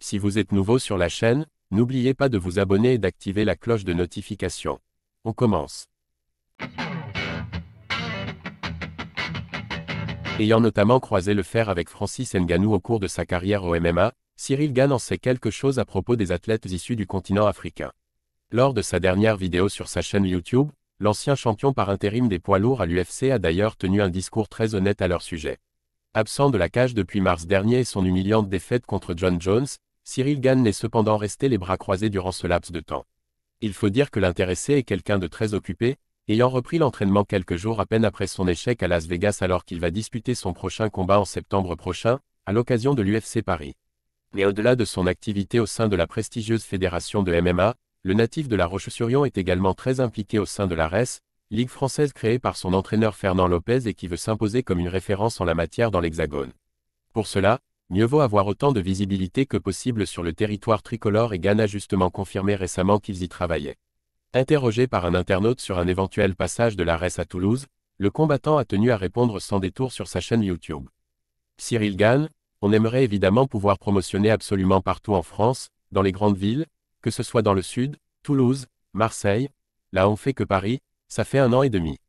Si vous êtes nouveau sur la chaîne, n'oubliez pas de vous abonner et d'activer la cloche de notification. On commence. Ayant notamment croisé le fer avec Francis Ngannou au cours de sa carrière au MMA, Cyril Gane en sait quelque chose à propos des athlètes issus du continent africain. Lors de sa dernière vidéo sur sa chaîne YouTube, l'ancien champion par intérim des poids lourds à l'UFC a d'ailleurs tenu un discours très honnête à leur sujet. Absent de la cage depuis mars dernier et son humiliante défaite contre John Jones, Cyril Gane n'est cependant resté les bras croisés durant ce laps de temps. Il faut dire que l'intéressé est quelqu'un de très occupé, ayant repris l'entraînement quelques jours à peine après son échec à Las Vegas alors qu'il va disputer son prochain combat en septembre prochain, à l'occasion de l'UFC Paris. Mais au-delà de son activité au sein de la prestigieuse fédération de MMA, le natif de La Roche-sur-Yon est également très impliqué au sein de la RES, ligue française créée par son entraîneur Fernand Lopez et qui veut s'imposer comme une référence en la matière dans l'Hexagone. Pour cela, mieux vaut avoir autant de visibilité que possible sur le territoire tricolore et Gane a justement confirmé récemment qu'ils y travaillaient. Interrogé par un internaute sur un éventuel passage de la RES à Toulouse, le combattant a tenu à répondre sans détour sur sa chaîne YouTube. Cyril Gane, on aimerait évidemment pouvoir promotionner absolument partout en France, dans les grandes villes, que ce soit dans le sud, Toulouse, Marseille, là on fait que Paris, ça fait 1 an et demi.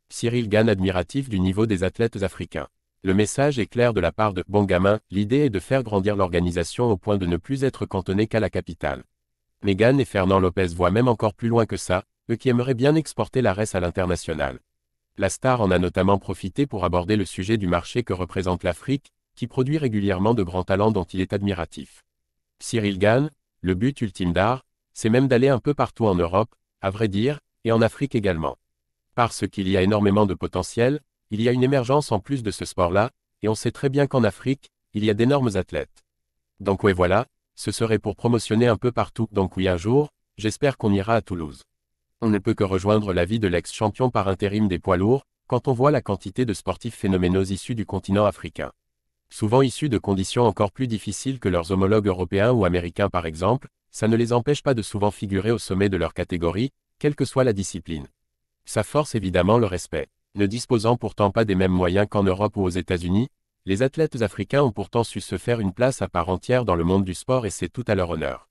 Cyril Gane admiratif du niveau des athlètes africains. Le message est clair de la part de Bon Gamin, l'idée est de faire grandir l'organisation au point de ne plus être cantonné qu'à la capitale. Mais Gane et Fernand Lopez voient même encore plus loin que ça, eux qui aimeraient bien exporter la RES à l'international. La star en a notamment profité pour aborder le sujet du marché que représente l'Afrique, qui produit régulièrement de grands talents dont il est admiratif. Cyril Gane, le but ultime d'art, c'est même d'aller un peu partout en Europe, à vrai dire, et en Afrique également. Parce qu'il y a énormément de potentiel, il y a une émergence en plus de ce sport-là, et on sait très bien qu'en Afrique, il y a d'énormes athlètes. Donc ouais voilà, ce serait pour promotionner un peu partout, donc oui un jour, j'espère qu'on ira à Toulouse. On ne peut que rejoindre l'avis de l'ex-champion par intérim des poids lourds, quand on voit la quantité de sportifs phénoménaux issus du continent africain. Souvent issus de conditions encore plus difficiles que leurs homologues européens ou américains par exemple, ça ne les empêche pas de souvent figurer au sommet de leur catégorie, quelle que soit la discipline. Ça force évidemment le respect. Ne disposant pourtant pas des mêmes moyens qu'en Europe ou aux États-Unis, les athlètes africains ont pourtant su se faire une place à part entière dans le monde du sport et c'est tout à leur honneur.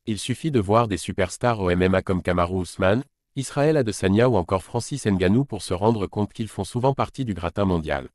Il suffit de voir des superstars au MMA comme Kamaru Usman, Israël Adesanya ou encore Francis Ngannou pour se rendre compte qu'ils font souvent partie du gratin mondial.